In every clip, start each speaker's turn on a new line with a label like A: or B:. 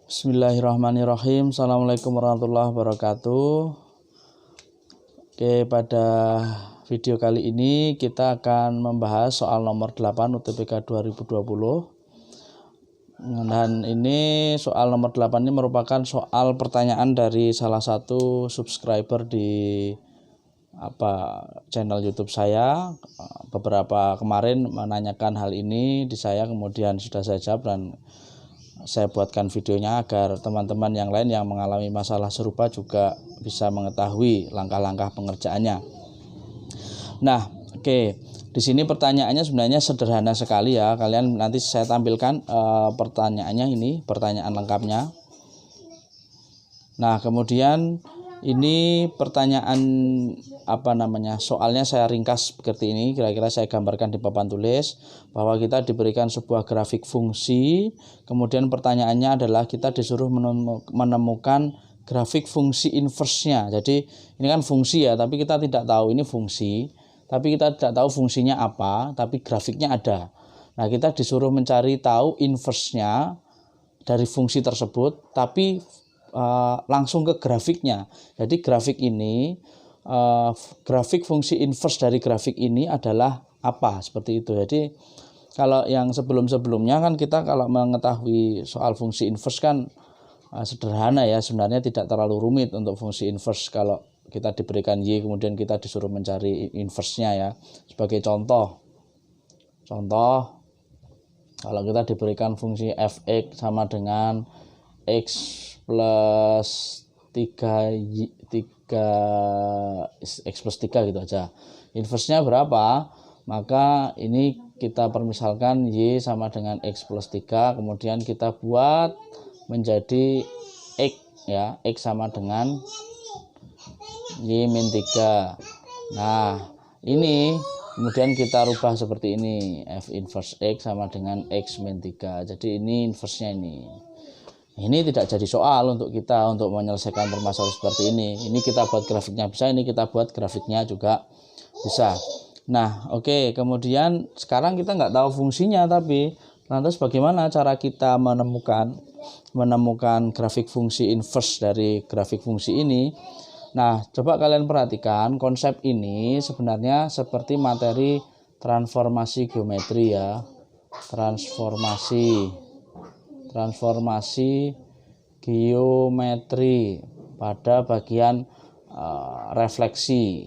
A: Bismillahirrahmanirrahim. Assalamualaikum warahmatullahi wabarakatuh. Oke, pada video kali ini kita akan membahas soal nomor 8 UTBK 2020. Dan ini soal nomor 8 ini merupakan soal pertanyaan dari salah satu subscriber di channel YouTube saya. Beberapa kemarin menanyakan hal ini di saya, kemudian sudah saya jawab dan saya buatkan videonya agar teman-teman yang lain yang mengalami masalah serupa juga bisa mengetahui langkah-langkah pengerjaannya. Nah, oke. Di sini pertanyaannya sebenarnya sederhana sekali ya. Kalian nanti saya tampilkan pertanyaannya ini, pertanyaan lengkapnya. Nah, kemudian ini pertanyaan soalnya saya ringkas seperti ini, kira-kira saya gambarkan di papan tulis bahwa kita diberikan sebuah grafik fungsi, kemudian pertanyaannya adalah kita disuruh menemukan grafik fungsi inverse-nya. Jadi ini kan fungsi ya, tapi kita tidak tahu ini fungsi, tapi kita tidak tahu fungsinya apa, tapi grafiknya ada. Nah, kita disuruh mencari tahu inverse-nya dari fungsi tersebut, tapi langsung ke grafiknya. Jadi grafik ini, grafik fungsi inverse dari grafik ini adalah apa, seperti itu. Jadi kalau yang sebelum-sebelumnya kan kita kalau mengetahui soal fungsi inverse kan sederhana ya, sebenarnya tidak terlalu rumit untuk fungsi inverse. Kalau kita diberikan Y kemudian kita disuruh mencari inverse-nya ya. Sebagai contoh kalau kita diberikan fungsi fx sama dengan x plus 3 x plus 3 gitu aja. Inverse-nya berapa? Maka ini kita permisalkan Y sama dengan x plus 3, kemudian kita buat menjadi X ya, X sama dengan Y min 3. Nah, ini kemudian kita rubah seperti ini, F inverse X sama dengan X min 3. Jadi ini inverse-nya ini. Ini tidak jadi soal untuk kita untuk menyelesaikan permasalahan seperti ini. Ini kita buat grafiknya bisa, ini kita buat grafiknya juga bisa. Nah, oke. Kemudian sekarang kita nggak tahu fungsinya, tapi lantas bagaimana cara kita menemukan grafik fungsi inverse dari grafik fungsi ini? Nah, coba kalian perhatikan konsep ini sebenarnya seperti materi transformasi geometri ya. Transformasi geometri pada bagian refleksi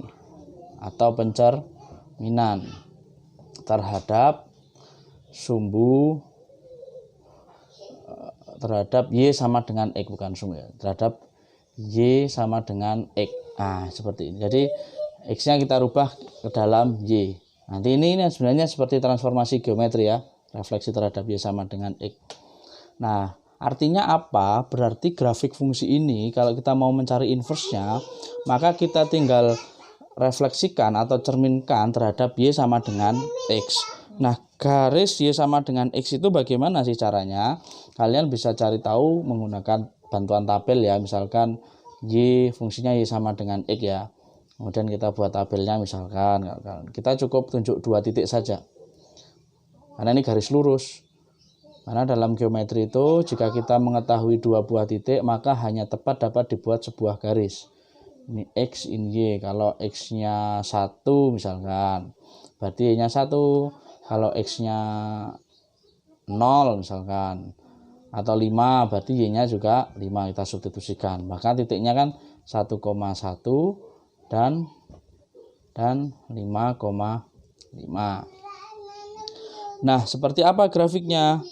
A: atau pencerminan terhadap sumbu terhadap Y sama dengan X, bukan sumbu ya, terhadap Y sama dengan X. Nah, seperti ini. Jadi X-nya kita rubah ke dalam Y. Nanti ini sebenarnya seperti transformasi geometri ya, refleksi terhadap Y sama dengan X. Nah, artinya apa? Berarti grafik fungsi ini kalau kita mau mencari inverse-nya, maka kita tinggal refleksikan atau cerminkan terhadap Y sama dengan X. Nah, garis Y sama dengan X itu bagaimana sih caranya? Kalian bisa cari tahu menggunakan bantuan tabel ya. Misalkan Y fungsinya Y sama dengan X ya. Kemudian kita buat tabelnya misalkan. Kita cukup tunjuk 2 titik saja. Karena ini garis lurus. Karena dalam geometri itu jika kita mengetahui 2 buah titik maka hanya tepat dapat dibuat sebuah garis. Ini X in Y. Kalau X-nya 1 misalkan, berarti Y-nya 1. Kalau X-nya 0 misalkan, atau 5, berarti Y-nya juga 5, kita substitusikan. Maka titiknya kan 1,1 dan 5,5. Nah, seperti apa grafiknya?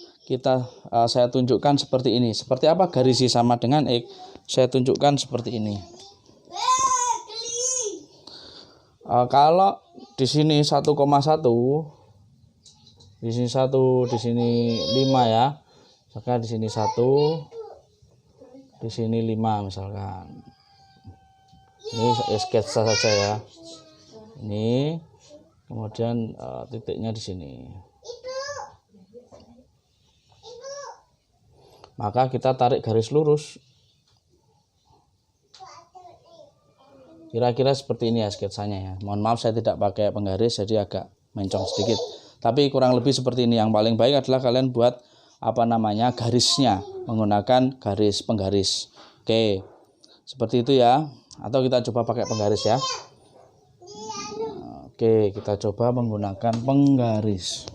A: Saya tunjukkan seperti ini. Seperti apa garis Y sama dengan X? Saya tunjukkan seperti ini. Kalau di sini 1,1, di sini 1, di sini 5 ya. Maka di sini 1, di sini 5 misalkan. Ini sketsa saja ya. Ini kemudian titiknya di sini. Maka kita tarik garis lurus. Kira-kira seperti ini ya sketsanya ya. Mohon maaf saya tidak pakai penggaris jadi agak mencong sedikit. Tapi kurang lebih seperti ini. Yang paling baik adalah kalian buat garisnya menggunakan garis penggaris. Oke. Seperti itu ya. Atau kita coba pakai penggaris ya. Oke, kita coba menggunakan penggaris.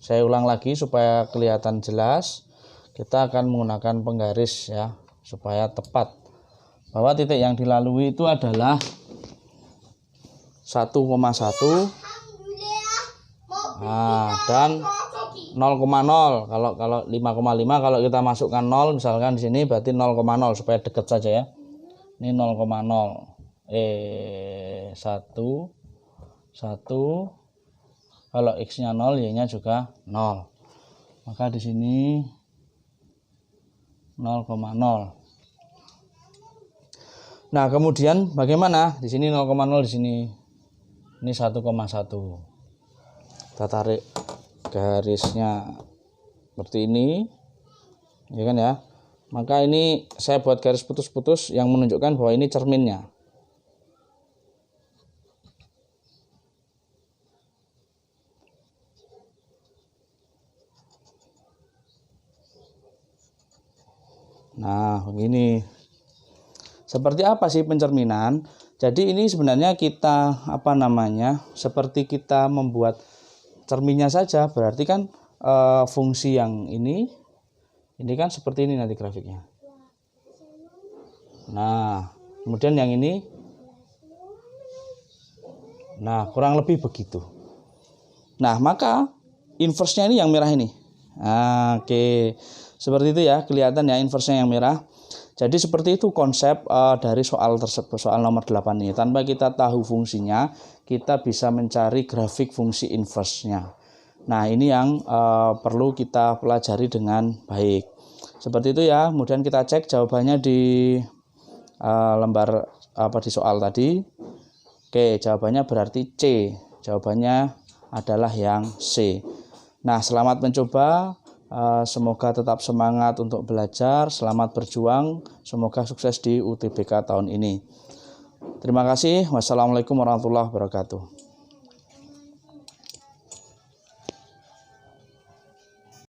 A: Saya ulang lagi supaya kelihatan jelas. Kita akan menggunakan penggaris ya, supaya tepat. Bahwa titik yang dilalui itu adalah 1,1. Nah, dan 0,0. Kalau 5,5 kalau kita masukkan 0 misalkan di sini berarti 0,0 supaya dekat saja ya. Ini 0,0. 1 kalau x-nya 0, y-nya juga 0. Maka di sini 0,0. Nah, kemudian bagaimana? Di sini 0,0, di sini ini 1,1. Kita tarik garisnya seperti ini. Ya kan ya? Maka ini saya buat garis putus-putus yang menunjukkan bahwa ini cerminnya. Nah, begini. Seperti apa sih pencerminan? Jadi ini sebenarnya kita seperti kita membuat cerminnya saja. Berarti kan fungsi yang ini kan seperti ini nanti grafiknya. Nah, kemudian yang ini, nah kurang lebih begitu. Nah, maka inverse-nya ini yang merah ini. Nah, oke. Seperti itu ya, kelihatan ya inverse-nya yang merah. Jadi seperti itu konsep dari soal tersebut, soal nomor 8 ini. Tanpa kita tahu fungsinya, kita bisa mencari grafik fungsi inverse-nya. Nah, ini yang perlu kita pelajari dengan baik. Seperti itu ya. Kemudian kita cek jawabannya di lembar di soal tadi. Oke, jawabannya berarti C. Jawabannya adalah yang C. Nah, selamat mencoba. Semoga tetap semangat untuk belajar, selamat berjuang, semoga sukses di UTBK tahun ini. Terima kasih. Wassalamualaikum warahmatullahi wabarakatuh.